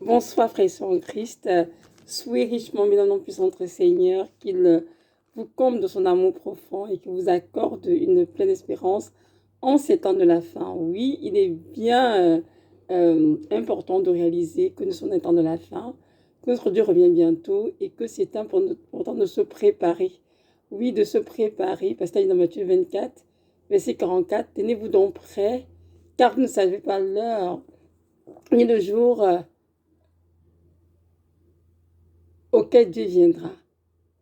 Bonsoir, frères et sœurs en Christ. Soyez richement bénis dans le nom puissant de notre Seigneur, qu'il vous comble de son amour profond et qu'il vous accorde une pleine espérance en ces temps de la fin. Oui, il est bien important de réaliser que nous sommes dans les temps de la fin, que notre Dieu revient bientôt et que c'est important de se préparer. Oui, de se préparer, parce qu'il y a dans Matthieu 24, verset 44, tenez-vous donc prêts, car vous ne savez pas l'heure ni le jour auquel Dieu viendra.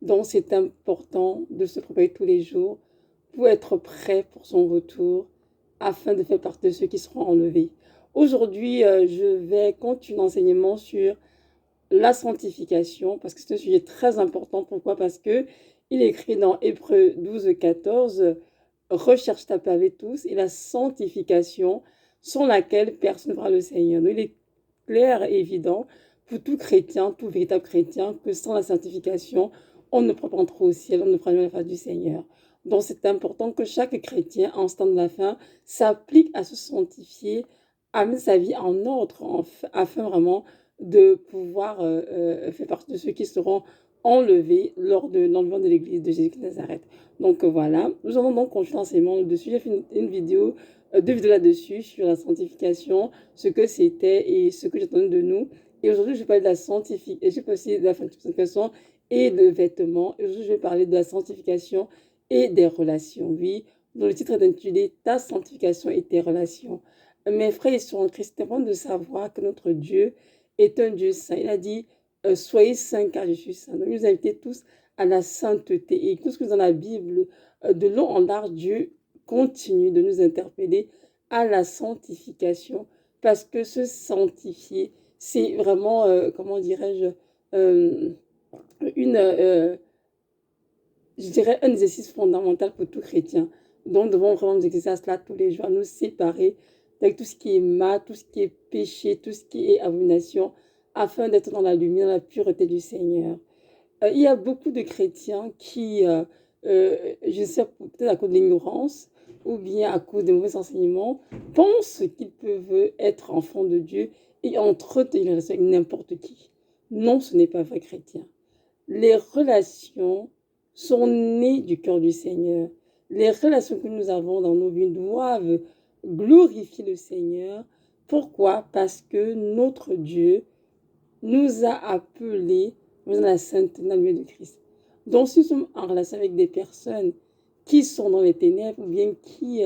Donc c'est important de se préparer tous les jours pour être prêt pour son retour afin de faire partie de ceux qui seront enlevés. Aujourd'hui, je vais continuer l'enseignement sur la sanctification parce que c'est un sujet très important. Pourquoi? Parce que il est écrit dans Hébreux 12, 14, recherche ta paix avec tous et la sanctification sans laquelle personne ne verra le Seigneur. Donc il est clair et évident pour tout chrétien, tout véritable chrétien, que sans la sanctification, on ne pourra pas entrer au ciel, on ne fera jamais la face du Seigneur. Donc c'est important que chaque chrétien, en ce temps de la fin, s'applique à se sanctifier, à mettre sa vie en ordre, afin vraiment de pouvoir faire partie de ceux qui seront enlevés lors de l'enlèvement de l'église de Jésus de Nazareth. Donc voilà, nous allons donc continuer l'enseignement dessus. J'ai fait une vidéo, deux vidéos là-dessus sur la sanctification, ce que c'était et ce que j'attendais de nous. Et aujourd'hui, je vais parler de la sanctification, et je vais aussi de la sanctification et de vêtements. Et aujourd'hui, je vais parler de la sanctification et des relations. Oui, dont le titre est intitulé Ta sanctification et tes relations. Mes frères et sœurs en Christ, c'est important de savoir que notre Dieu est un Dieu saint. Il a dit soyez saints car je suis saint. Donc, il nous invite tous à la sainteté. Et tout ce que dans la Bible, de long en large, Dieu continue de nous interpeller à la sanctification parce que se sanctifier, c'est vraiment, comment dirais-je, une, je dirais, un exercice fondamental pour tout chrétien. Donc, nous devons vraiment nous exercer à cela tous les jours, à nous séparer avec tout ce qui est mal, tout ce qui est péché, tout ce qui est abomination, afin d'être dans la lumière, dans la pureté du Seigneur. Il y a beaucoup de chrétiens qui, je sais peut-être à cause de l'ignorance ou bien à cause des mauvais enseignements, pensent qu'ils peuvent être enfants de Dieu et entretenir une relation avec n'importe qui. Non, ce n'est pas vrai chrétien. Les relations sont nées du cœur du Seigneur. Les relations que nous avons dans nos vies doivent glorifier le Seigneur. Pourquoi? Parce que notre Dieu nous a appelés dans la sainteté, dans la lumière de Christ. Donc, si nous sommes en relation avec des personnes qui sont dans les ténèbres ou bien qui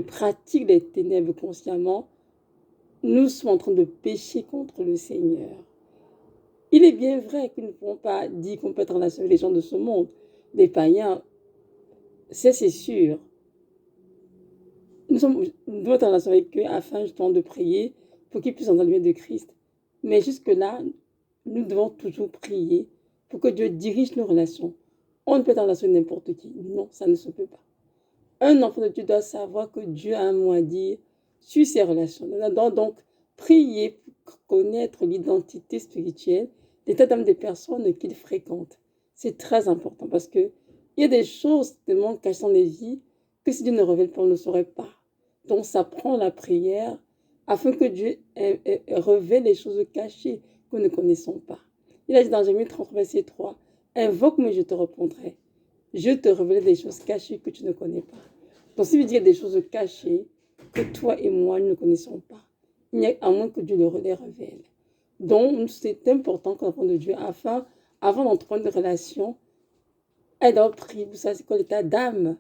pratiquent les ténèbres consciemment, nous sommes en train de pécher contre le Seigneur. Il est bien vrai que nous ne pouvons pas dire qu'on peut être en relation avec les gens de ce monde, les païens, c'est sûr. Nous devons être en relation avec eux afin justement de prier pour qu'ils puissent entendre le bien de Christ. Mais jusque-là, nous devons toujours prier pour que Dieu dirige nos relations. On ne peut être en relation avec n'importe qui. Non, ça ne se peut pas. Un enfant de Dieu doit savoir que Dieu a un mot à dire sur ses relations. Nous devons donc prier pour connaître l'identité spirituelle, l'état d'âme des personnes qu'il fréquente. C'est très important parce qu'il y a des choses tellement cachées dans les vies que si Dieu ne révèle pas, on ne saurait pas. Donc ça prend la prière afin que Dieu révèle les choses cachées que nous ne connaissons pas. Il a dit dans Jérémie 30, verset 3, invoque-moi et je te répondrai. Je te révélerai des choses cachées que tu ne connais pas. Donc, ça veut dire des choses cachées que toi et moi nous ne connaissons pas. Il n'y a à moins que Dieu les révèle. Donc, c'est important qu'on apprenne de Dieu avant d'entreprendre une relation, elle doit prier. Vous savez, c'est quoi l'état d'âme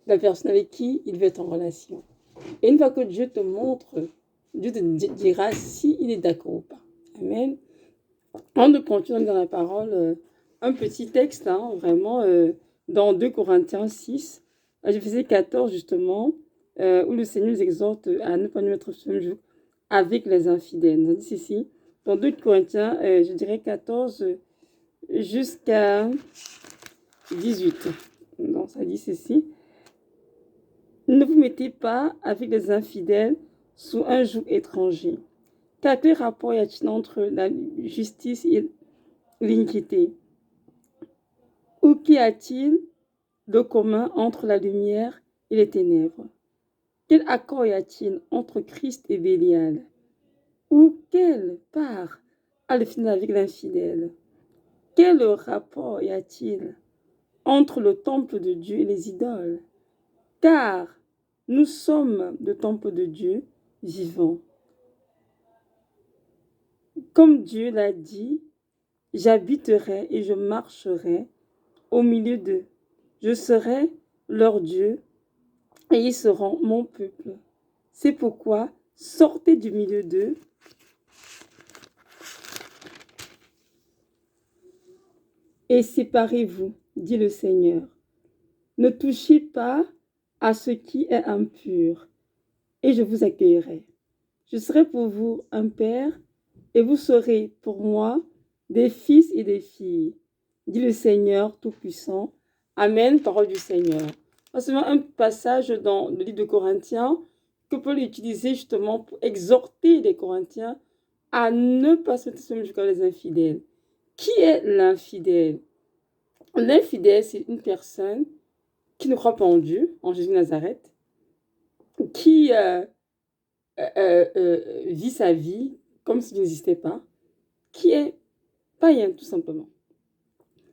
de la personne avec qui il veut être en relation. Et une fois que Dieu te montre, Dieu te dira s'il est d'accord ou pas. Amen. Avant de continuer dans la parole, un petit texte, hein, vraiment, dans 2 Corinthiens 6, je faisais 14 justement, où le Seigneur nous exhorte à ne pas nous mettre sur le joug avec les infidèles. On dit ici, dans 2 Corinthiens, je dirais 14 jusqu'à 18. Donc ça dit ceci. Ne vous mettez pas avec les infidèles sous un joug étranger. Car quel rapport y a-t-il entre la justice et l'iniquité? Ou qu'y a-t-il de commun entre la lumière et les ténèbres? Quel accord y a-t-il entre Christ et Bélial? Ou quelle part a le fidèle avec l'infidèle? Quel rapport y a-t-il entre le temple de Dieu et les idoles? Car nous sommes le temple de Dieu vivant. Comme Dieu l'a dit, j'habiterai et je marcherai au milieu d'eux. Je serai leur Dieu et ils seront mon peuple. C'est pourquoi sortez du milieu d'eux et séparez-vous, dit le Seigneur. Ne touchez pas à ce qui est impur et je vous accueillerai. Je serai pour vous un père et vous serez pour moi des fils et des filles, dit le Seigneur Tout-Puissant. Amen, parole du Seigneur. C'est un passage dans le livre de Corinthiens que Paul utilisait justement pour exhorter les Corinthiens à ne pas se mettre jusqu'à les infidèles. Qui est l'infidèle? L'infidèle, c'est une personne qui ne croit pas en Dieu, en Jésus de Nazareth, qui vit sa vie comme s'il n'existait pas, qui est païen tout simplement.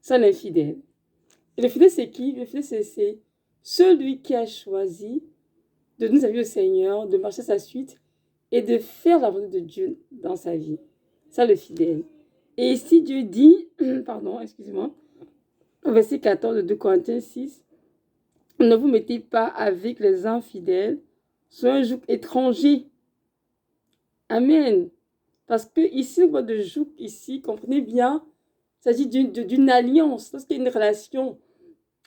C'est l'infidèle. Et le fidèle, c'est qui? Le fidèle, c'est celui qui a choisi de nous servir au Seigneur, de marcher à sa suite et de faire la volonté de Dieu dans sa vie. Ça, le fidèle. Et ici, Dieu dit, pardon, excusez-moi, au verset 14 de 2 Corinthiens 6, ne vous mettez pas avec les infidèles sur un joug étranger. Amen. Parce que ici, le mot de joug, ici, comprenez bien, il s'agit d'une alliance. Lorsqu'il y a une relation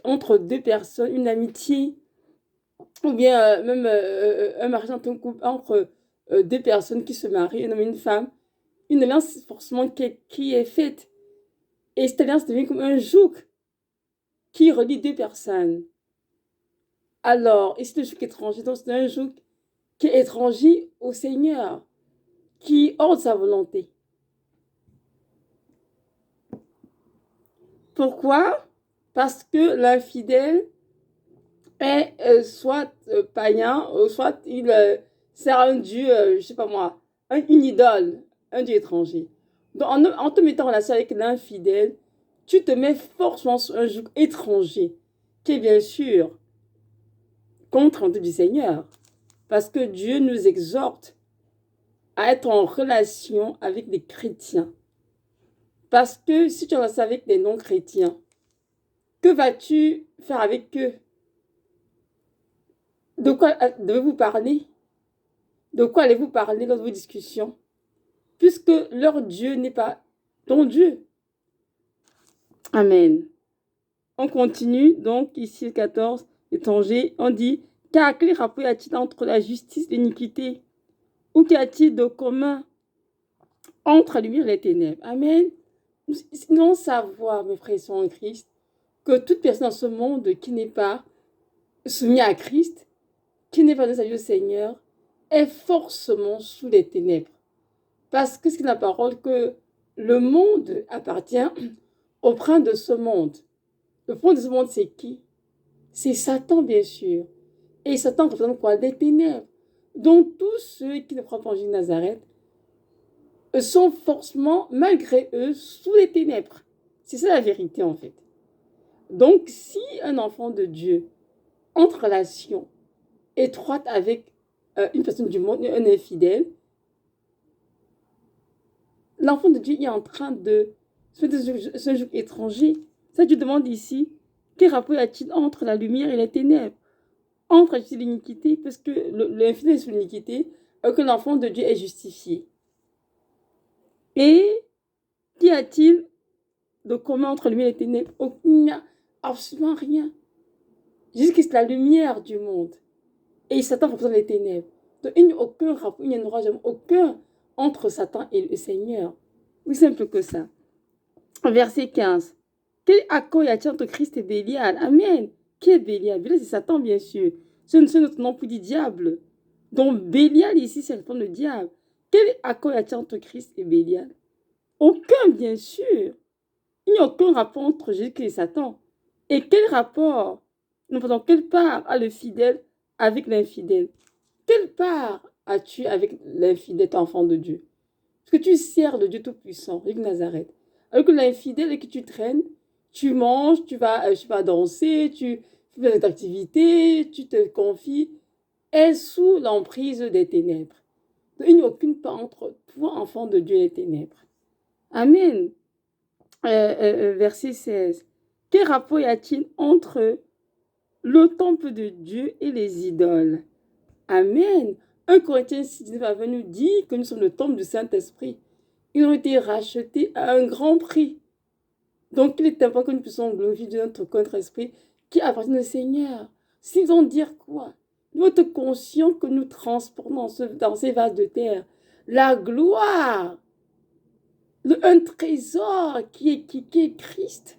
entre deux personnes, une amitié, ou bien même un mariage entre deux personnes qui se marient, un homme et une femme, une alliance forcément qui est faite. Et cette alliance devient comme un joug qui relie deux personnes. Alors, ici, le joug étranger, donc c'est un joug qui est étranger au Seigneur, qui ordre sa volonté. Pourquoi? Parce que l'infidèle est soit païen, soit il sert un dieu, je ne sais pas moi, une idole, un dieu étranger. Donc en te mettant en relation avec l'infidèle, tu te mets forcément sur un joug étranger, qui est bien sûr contre du Seigneur. Parce que Dieu nous exhorte à être en relation avec les chrétiens. Parce que si tu restes avec des non-chrétiens, que vas-tu faire avec eux? De quoi devez-vous parler? De quoi allez-vous parler dans vos discussions? Puisque leur Dieu n'est pas ton Dieu. Amen. On continue, donc ici 14, étranger, on dit, car quel rapport y a-t-il entre la justice et l'iniquité? Ou qu'y a-t-il de commun entre la lumière et les ténèbres? Amen. Nous devons savoir, mes frères et sœurs en Christ, que toute personne dans ce monde qui n'est pas soumise à Christ, qui n'est pas de sa vie au Seigneur, est forcément sous les ténèbres. Parce que c'est la parole que le monde appartient au prince de ce monde. Le prince de ce monde, c'est qui? C'est Satan, bien sûr. Et Satan représente quoi? Des ténèbres. Donc, tous ceux qui ne croient pas en Jésus de Nazareth sont forcément, malgré eux, sous les ténèbres. C'est ça la vérité, en fait. Donc, si un enfant de Dieu entre en relation étroite avec une personne du monde, un infidèle, l'enfant de Dieu est en train de se faire ce joug étranger. Ça, Dieu demande ici, quel rapport y a-t-il entre la lumière et les ténèbres? Entre la justice et l'iniquité, parce que l'infidèle est sous l'iniquité, que l'enfant de Dieu est justifié. Et qu'y a-t-il de commun entre la lumière et les ténèbres? Il n'y a absolument rien. Jésus-Christ est la lumière du monde. Et Satan représente les ténèbres. Donc il n'y a aucun rapport, il n'y en aura jamais aucun entre Satan et le Seigneur. Aussi simple que ça. Verset 15. Quel accord y a-t-il entre Christ et Bélial? Amen. Qui est Bélial? Bélial, c'est Satan, bien sûr. C'est notre nom pour dire diable. Donc Bélial, ici, c'est le diable. Quel accord y a-t-il entre Christ et Bélial? Aucun, bien sûr. Il n'y a aucun rapport entre Jésus et Satan. Et quel rapport, non, pardon, quelle part a le fidèle avec l'infidèle? Quelle part as-tu avec l'infidèle, enfant de Dieu? Parce que tu sers le Dieu Tout-Puissant, avec Nazareth. Alors que l'infidèle et que tu traînes, tu manges, tu vas danser, tu fais des activités, tu te confies, est sous l'emprise des ténèbres. Donc, il n'y a aucune part entre toi, enfant de Dieu, et les ténèbres. Amen. Verset 16. Quel rapport y a-t-il entre le temple de Dieu et les idoles? Amen. 1 Corinthiens 6 va nous dire que nous sommes le temple du Saint-Esprit. Ils ont été rachetés à un grand prix. Donc, il est important que nous puissions glorifier notre contre-esprit qui appartient au Seigneur. S'ils vont dire quoi? Nous devons être conscients que nous transportons dans ces vases de terre la gloire, un trésor qui est Christ.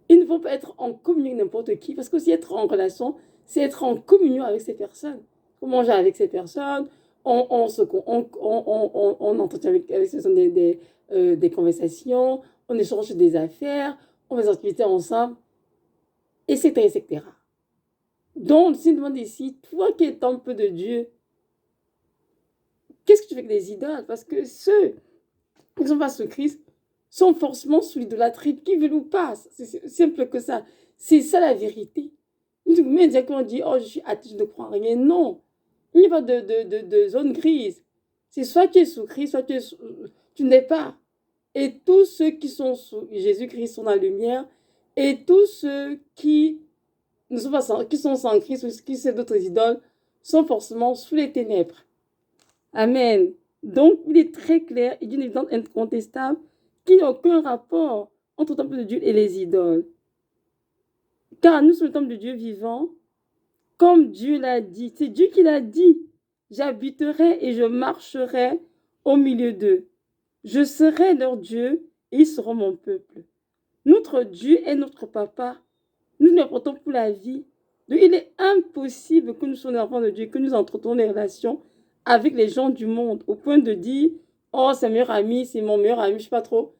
Ils ne vont pas être en communion avec n'importe qui, parce que aussi être en relation, c'est être en communion avec ces personnes. On mange avec ces personnes, on entretient avec ces personnes des conversations, on échange des affaires, on fait des activités ensemble, etc., etc. Donc, si on demande ici, toi qui es temple de Dieu, qu'est-ce que tu fais avec les idoles? Parce que ceux qui sont face au Christ sont forcément sous l'idolâtrie, qu'ils veulent ou pas. C'est simple que ça. C'est ça la vérité. Mais quand on dit, oh, je suis athée, je ne crois en rien. Non. Il n'y a pas de zone grise. C'est soit tu es sous Christ, soit tu n'es pas. Et tous ceux qui sont sous Jésus-Christ sont dans la lumière. Et tous ceux qui ne sont pas qui sont sans Christ ou qui sont d'autres idoles sont forcément sous les ténèbres. Amen. Donc, il est très clair et d'une évidence incontestable qu'il n'y a aucun rapport entre le temple de Dieu et les idoles. Car nous sommes le temple de Dieu vivant, comme Dieu l'a dit. C'est Dieu qui l'a dit. J'habiterai et je marcherai au milieu d'eux. Je serai leur Dieu et ils seront mon peuple. Notre Dieu est notre papa. Nous nous apportons pour la vie. Donc, il est impossible que nous soyons enfants de Dieu, que nous entretenons des relations avec les gens du monde, au point de dire, oh, c'est mon meilleur ami, c'est mon meilleur ami, je ne sais pas trop.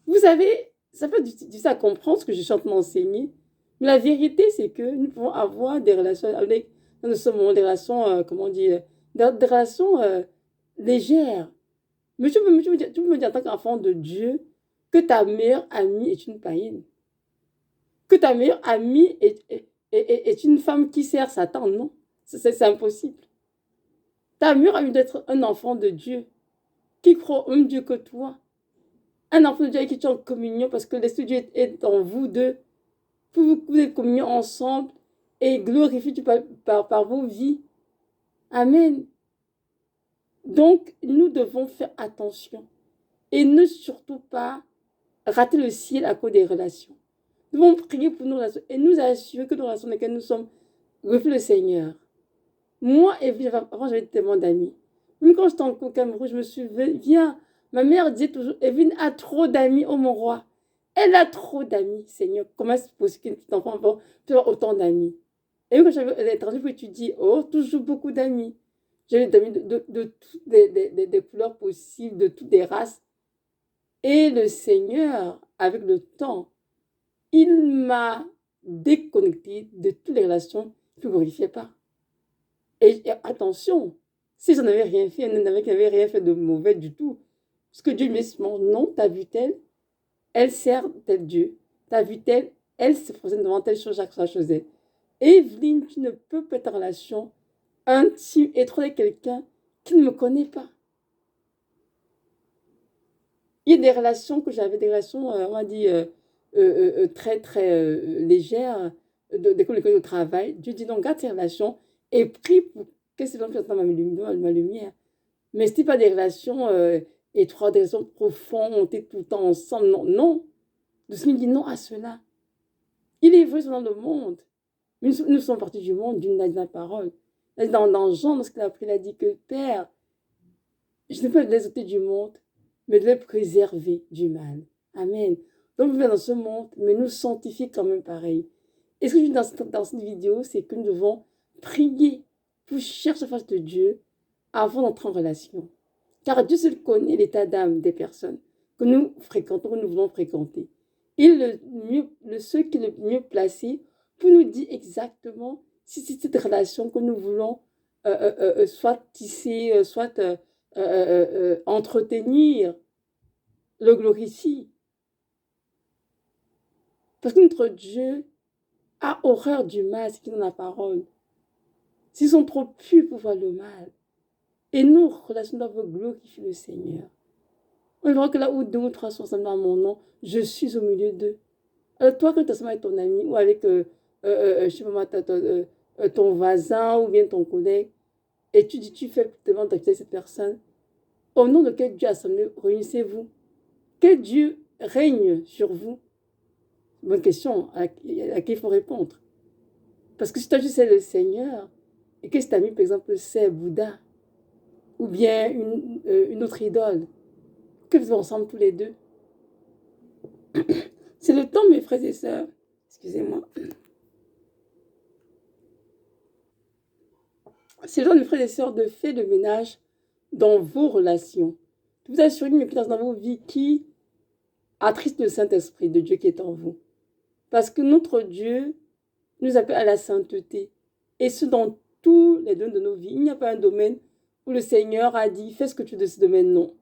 Vous savez, ça peut être difficile à comprendre ce que je suis en train d'enseigner, mais la vérité, c'est que nous pouvons avoir des relations avec, dans ce moment, des relations, comment dire, des relations légères. Mais tu peux me dire en tant qu'enfant de Dieu que ta meilleure amie est une païenne. Que ta meilleure amie est une femme qui sert Satan, non. C'est impossible. Ta meilleure amie doit être un enfant de Dieu, qui croit au même Dieu que toi. Un enfant de Dieu avec qui tu es en communion, parce que l'Esprit de Dieu est en vous deux. Vous êtes communion ensemble et glorifiez par vos vies. Amen. Donc, nous devons faire attention et ne surtout pas rater le ciel à cause des relations. Nous devons prier pour nos relations et nous assurer que nos relations dans lesquelles nous sommes reflètent le Seigneur. Moi, avant, j'avais tellement d'amis. Même quand j'étais au Cameroun, je me souviens, ma mère disait toujours, Evelyne a trop d'amis, oh mon roi. Elle a trop d'amis, Seigneur. Comment est-ce possible qu'un petit enfant peut avoir autant d'amis? Et quand j'avais l'étranger pour étudier, oh, toujours beaucoup d'amis. J'avais des amis de toutes des couleurs possibles, de toutes les races. Et le Seigneur, avec le temps, il m'a déconnecté de toutes les relations qui ne glorifiaient pas. Et attention, si j'en avais rien fait, elle n'avait rien fait de mauvais du tout. Parce que Dieu lui dit, non, t'as vu telle, elle sert tel Dieu. T'as vu telle, elle se présente devant telle chose, chaque fois chose. Evelyne, tu ne peux pas être en relation intime, étroite avec quelqu'un qui ne me connaît pas. Il y a des relations que j'avais, des relations, on va dire, très, très légères, d'école de travail. Dieu dit, non, garde ces relations et prie pour que ces gens puissent entendre ma lumière. Mais ce n'est pas des relations étroites, des relations profondes, on est tout le temps ensemble. Non, non. Le Seigneur dit non à cela. Il est vrai dans le monde. Mais nous sommes partis du monde, d'une de la parole. Dans Jean, lorsqu'il a pris, il a dit que Père, je ne peux pas les ôter du monde, mais de les préserver du mal. Amen. Donc, nous vivons dans ce monde, mais nous sanctifier quand même pareil. Et ce que je dis dans cette vidéo, c'est que nous devons prier pour chercher la face de Dieu avant d'entrer en relation. Car Dieu seul connaît l'état d'âme des personnes que nous fréquentons, que nous voulons fréquenter. Il est ceux qui est le mieux placé pour nous dire exactement si c'est cette relation que nous voulons soit tisser, soit entretenir, le glorifie. Parce que notre Dieu a horreur du mal, c'est qui dans la parole. S'ils sont trop purs pour voir le mal. Et nous, relation doivent glorifier le Seigneur. On verra que là où deux ou trois sont ensemble dans mon nom, je suis au milieu d'eux. Alors toi, quand tu es ensemble avec ton ami ou avec, je sais pas moi, ton voisin ou bien ton collègue, et tu dis, tu fais devant cette personne, au nom de quel Dieu assemblé réunissez-vous? Quel Dieu règne sur vous? Bonne question à laquelle il faut répondre. Parce que si toi, tu sais le Seigneur, et que cet ami, par exemple, c'est Bouddha, ou bien une autre idole, que faisons ensemble tous les deux? C'est le temps, mes frères et sœurs, excusez-moi, c'est le temps, mes frères et sœurs, de faire le ménage dans vos relations. Vous assurez une place dans vos vies qui attriste le Saint-Esprit de Dieu qui est en vous. Parce que notre Dieu nous appelle à la sainteté. Et ce, dans tous les domaines de nos vies. Il n'y a pas un domaine où le Seigneur a dit, fais ce que tu veux de ce domaine, non.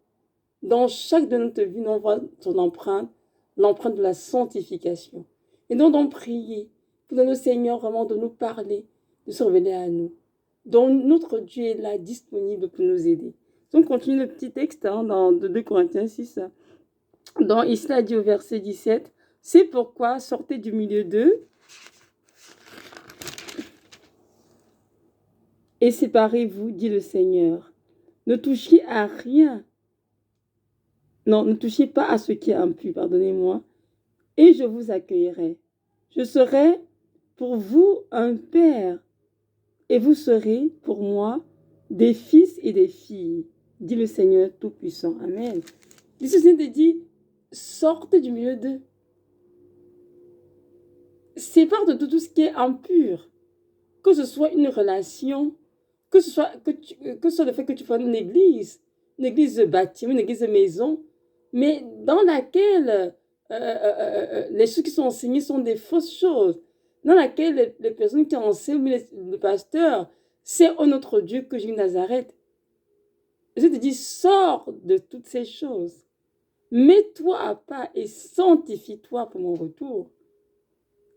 Dans chaque de notre vie, on voit son empreinte, l'empreinte de la sanctification. Et donc, d'en prier pour demander au Seigneur vraiment de nous parler, de se révéler à nous. Donc, notre Dieu est là, disponible pour nous aider. Donc, on continue le petit texte dans 2 Corinthiens 6. Donc, ici, il a dit au verset 17, « C'est pourquoi sortez du milieu d'eux et séparez-vous, dit le Seigneur. Ne touchez à rien. Non, ne touchez pas à ce qui est impur, pardonnez-moi. Et je vous accueillerai. Je serai pour vous un père, et vous serez pour moi des fils et des filles, dit le Seigneur Tout-Puissant. Amen. Le Seigneur dit, sortez du milieu d'eux. Sépare de tout ce qui est impur. Que ce soit une relation, que ce soit le fait que tu fasses une église de bâtiment, une église de maison, mais dans laquelle les choses qui sont enseignées sont des fausses choses, dans laquelle les personnes qui enseignent, le pasteur, c'est au notre Dieu que j'ai Nazareth. Je te dis, sors de toutes ces choses. Mets-toi à part et sanctifie-toi pour mon retour.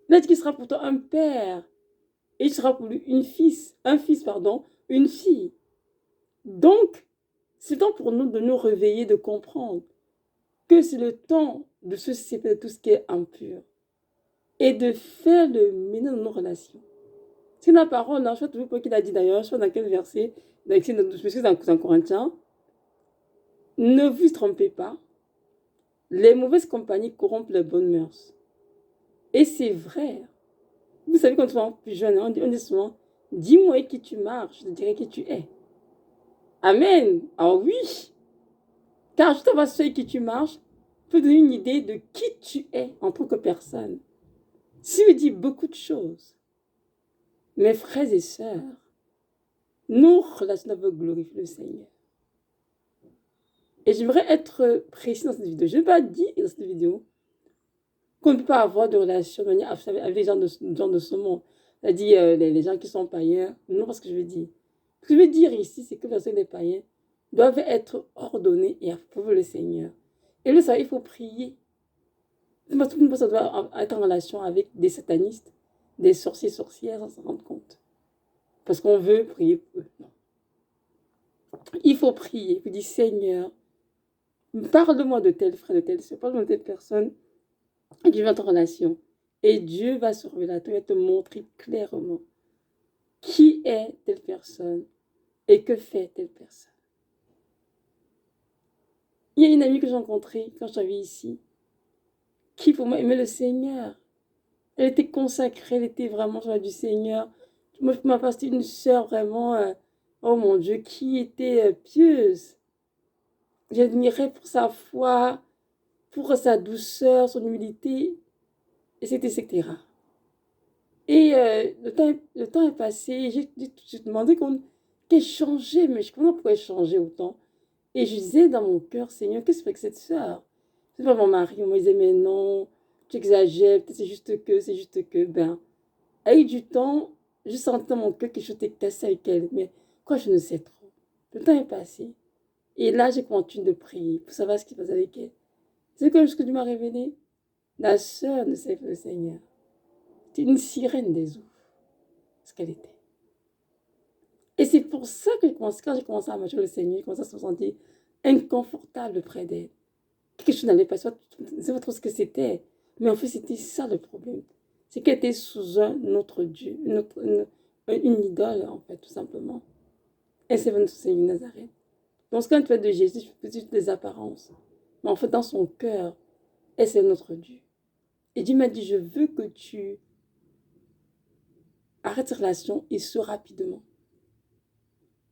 Là, qui sera pour toi un père, et il sera pour lui une fille. Donc, c'est temps pour nous de nous réveiller, de comprendre que c'est le temps de se séparer de tout ce qui est impur et de faire le ménage dans nos relations. C'est la parole, je ne sais pas toujours qu'il a dit d'ailleurs, je sais pas dans quel verset, je me suis dans Corinthiens, ne vous trompez pas, les mauvaises compagnies corrompent les bonnes mœurs. Et c'est vrai. Vous savez, quand on est plus jeune, on dit souvent, dis-moi qui tu marches, je te dirai qui tu es. Amen. Ah oui. Car juste avoir ce qui tu marches peut donner une idée de qui tu es en tant que personne. Si vous dites beaucoup de choses, mes frères et sœurs, nos relations doivent glorifier le Seigneur. Et j'aimerais être précis dans cette vidéo. Je ne vais pas dire dans cette vidéo qu'on ne peut pas avoir de relation avec les gens de ce monde. C'est-à-dire les gens qui sont païens. Non, parce que je veux dire. Ce que je veux dire ici, c'est que les personnes des païens doivent être ordonnés et approuver le Seigneur. Et le Seigneur, il faut prier. Tout le monde doit être en relation avec des satanistes, des sorciers, sorcières, sans s'en rendre compte. Parce qu'on veut prier pour eux. Non. Il faut prier. Il faut dire, Seigneur, parle-moi de tel frère, de telle soeur, parle-moi de telle personne qui va être en relation. Et Dieu va se révéler à toi et te montrer clairement qui est telle personne et que fait telle personne. Il y a une amie que j'ai rencontrée quand j'avais ici, qui pour moi aimait le Seigneur. Elle était consacrée, elle était vraiment sur du Seigneur. Moi, je m'appelle une sœur vraiment, oh mon Dieu, qui était pieuse. J'admirais pour sa foi, pour sa douceur, son humilité, etc. Et le temps est passé, j'ai demandé qu'elle changeait, mais je ne comprends pas pourquoi elle changeait autant. Et je disais dans mon cœur, Seigneur, qu'est-ce que c'est que cette sœur? C'est pas mon mari, on me disait, mais non, tu exagères, c'est juste que, ben, avec du temps, je sentais dans mon cœur que je t'ai cassé avec elle, mais quoi, je ne sais trop. Le temps est passé. Et là, j'ai continué de prier pour savoir ce qui se passe avec elle. C'est comme ce que Dieu m'a révélé. La sœur ne savait pas le Seigneur. C'était une sirène des eaux. Ce qu'elle était. Et c'est pour ça que quand j'ai commencé à marcher le Seigneur, j'ai commencé à se sentir inconfortable près d'elle. Quelque chose n'allait pas. Je ne sais pas trop ce que c'était. Mais en fait, c'était ça le problème. C'est qu'elle était sous un autre Dieu, une idole, en fait, tout simplement. Elle s'est venue sous Seigneur Nazareth. Donc, quand tu fais de Jésus, tu fais juste des apparences. Mais en fait, dans son cœur, elle, c'est notre Dieu. Et Dieu m'a dit, je veux que tu arrêtes cette relation et ce rapidement.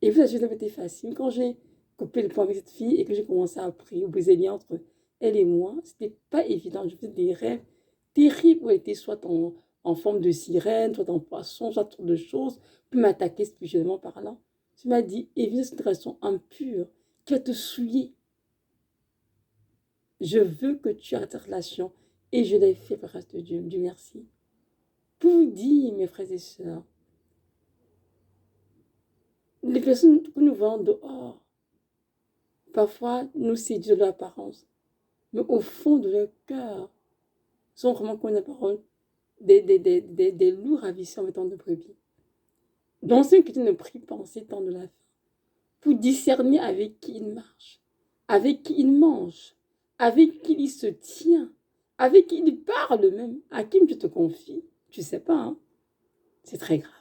Et vous, ça a été facile. Quand j'ai coupé le point avec cette fille et que j'ai commencé à prier, ou briser les liens entre elle et moi, c'était pas évident. Je faisais des rêves terribles où elle était soit en forme de sirène, soit en poisson, soit toutes de choses, puis m'attaquer spirituellement parlant. Tu m'as dit, évite cette relation impure qui va te souiller. Je veux que tu arrêtes cette relation. Et je l'ai fait, grâce de Dieu. Dieu merci. Pour vous dire, mes frères et sœurs, les personnes que nous voyons dehors, parfois nous séduisent de leur apparence, mais au fond de leur cœur, sont vraiment, comme la parole, des loups ravisseurs en mettant de brebis. Donc, ceux qui ne prient pas en ces temps de la fin, pour discerner avec qui il marche, avec qui il mange, avec qui il se tient, avec qui il parle même, à qui tu te confies, tu ne sais pas, hein? C'est très grave.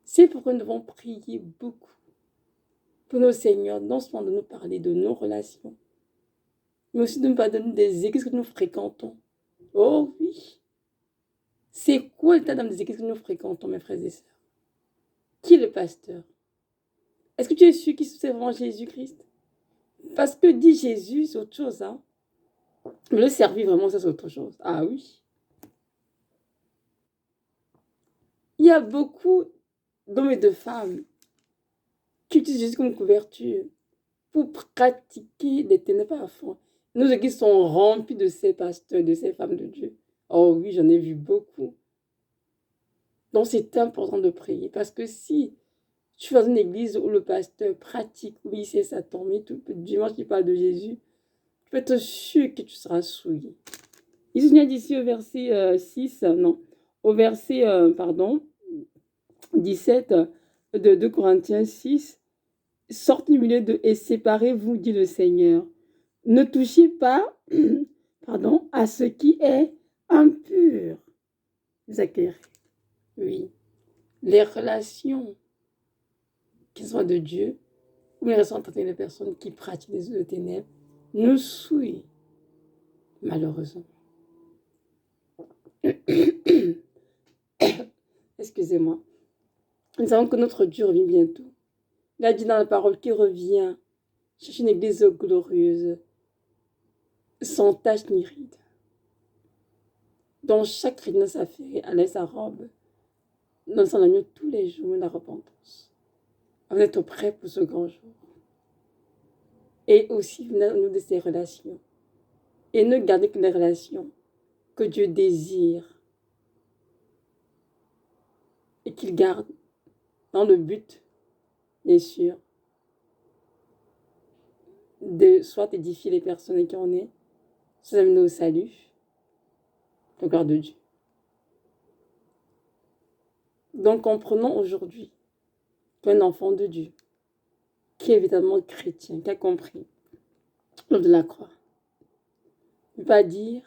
C'est pourquoi nous devons prier beaucoup pour nos seigneurs, non seulement de nous parler de nos relations, mais aussi de nous parler des églises que nous fréquentons. Oh oui. C'est quoi l'état d'âme des églises que nous fréquentons, mes frères et sœurs? Qui est le pasteur? Est-ce que tu es sûr qu'il c'est vraiment Jésus-Christ? Parce que dit Jésus, c'est autre chose, hein? Mais le servir vraiment, ça c'est autre chose. Ah oui. Il y a beaucoup d'hommes et de femmes qui utilisent Jésus comme couverture pour pratiquer des ténèbres à fond. Nos églises sont remplies de ces pasteurs, de ces femmes de Dieu. Oh oui, j'en ai vu beaucoup. Donc c'est important de prier parce que si tu vas dans une église où le pasteur pratique, oui, c'est Satan, mais tout dimanche il parle de Jésus, tu peux être sûr que tu seras souillé. Il se vient d'ici au verset 6, non, au verset, 17 de 2 Corinthiens 6, sortez du milieu de et séparez-vous, dit le Seigneur. Ne touchez pas à ce qui est impur. Zacharie. Oui. Les relations qui soient de Dieu ou les relations entre les personnes qui pratiquent les œuvres de ténèbres nous souillent, malheureusement. Excusez-moi. Nous savons que notre Dieu revient bientôt. Il a dit dans la parole qu'il revient chercher une église glorieuse, sans tache ni ride, dont chaque chrétien s'affaire à sa robe, dans son agneau tous les jours de la repentance. Vous êtes prêts pour ce grand jour. Et aussi, venez de ces relations. Et ne gardez que les relations que Dieu désire et qu'il garde dans le but, bien sûr, de soit édifier les personnes qui en est, soit amener au salut, le gloire de Dieu. Donc, comprenons aujourd'hui qu'un enfant de Dieu, qui est évidemment chrétien, qui a compris l'œuvre de la croix, ne peut pas dire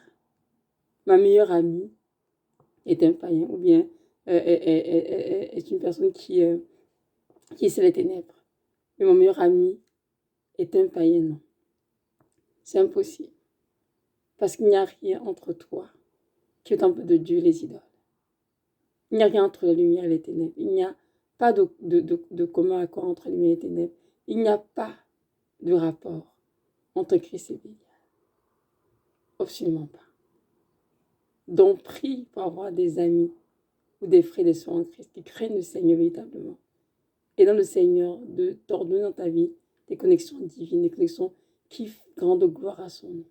ma meilleure amie est un païen ou bien est une personne qui essaie les ténèbres. Mais mon meilleur ami est un païen, non. C'est impossible. Parce qu'il n'y a rien entre toi qui est le temple de Dieu et les idoles. Il n'y a rien entre la lumière et les ténèbres. Il n'y a pas de commun accord entre la lumière et les ténèbres. Il n'y a pas de rapport entre Christ et Bélial. Absolument pas. Donc prie pour avoir des amis ou des frères et des sœurs en Christ qui craignent le Seigneur véritablement. Et dans le Seigneur, de t'ordonner dans ta vie des connexions divines, des connexions qui rendent gloire à son nom.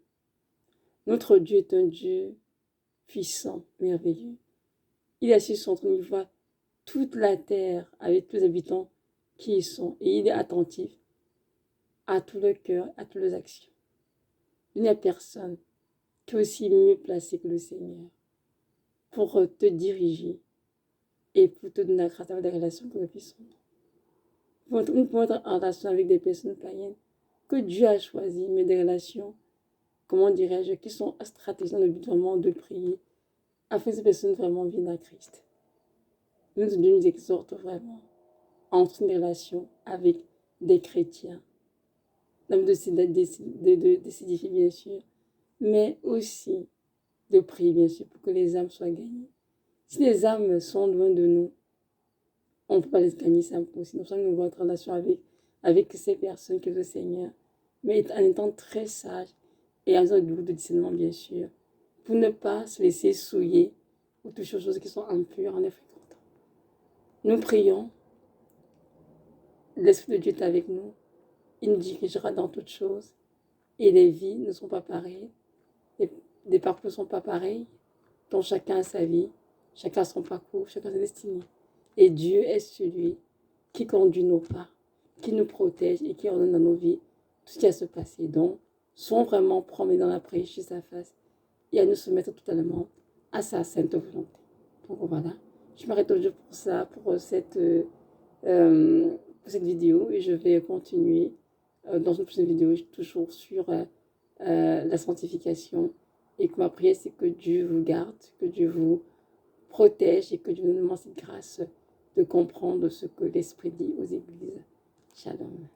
Notre Dieu est un Dieu puissant, merveilleux. Il est assis sur son trône, il voit toute la terre avec tous les habitants qui ils sont et il est attentif à tout le cœur, à toutes les actions. Il n'y a personne qui est aussi mieux placé que le Seigneur pour te diriger et pour te donner la grâce d'avoir des relations que puissants. Nous pouvons être en relation avec des personnes païennes que Dieu a choisies, mais des relations, comment dirais-je, qui sont stratégiques dans le but vraiment de prier, afin que ces personnes vraiment viennent à Christ. Dieu nous exhorte vraiment à entrer une relation avec des chrétiens, de s'édifier bien sûr, mais aussi de prier bien sûr pour que les âmes soient gagnées. Si les âmes sont loin de nous, on ne peut pas les gagner, c'est impossible. Nous sommes en relation avec ces personnes que le Seigneur, mais en étant très sage et en faisant beaucoup de discernement bien sûr, pour ne pas se laisser souiller ou toucher aux choses qui sont impures en effet. Nous prions, l'Esprit de Dieu est avec nous, il nous dirigera dans toutes choses et les vies ne sont pas pareilles, les parcours ne sont pas pareils, dont chacun a sa vie, chacun a son parcours, chacun a sa destinée. Et Dieu est celui qui conduit nos pas, qui nous protège et qui ordonne dans nos vies tout ce qui a se passer. Donc, soyons vraiment promis dans la prière chez sa face et à nous soumettre totalement à sa sainte volonté. Donc voilà, je m'arrête aujourd'hui pour ça, pour cette vidéo et je vais continuer dans une prochaine vidéo toujours sur la sanctification et que ma prière c'est que Dieu vous garde, que Dieu vous protège et que Dieu nous demande cette grâce de comprendre ce que l'Esprit dit aux églises. Shalom.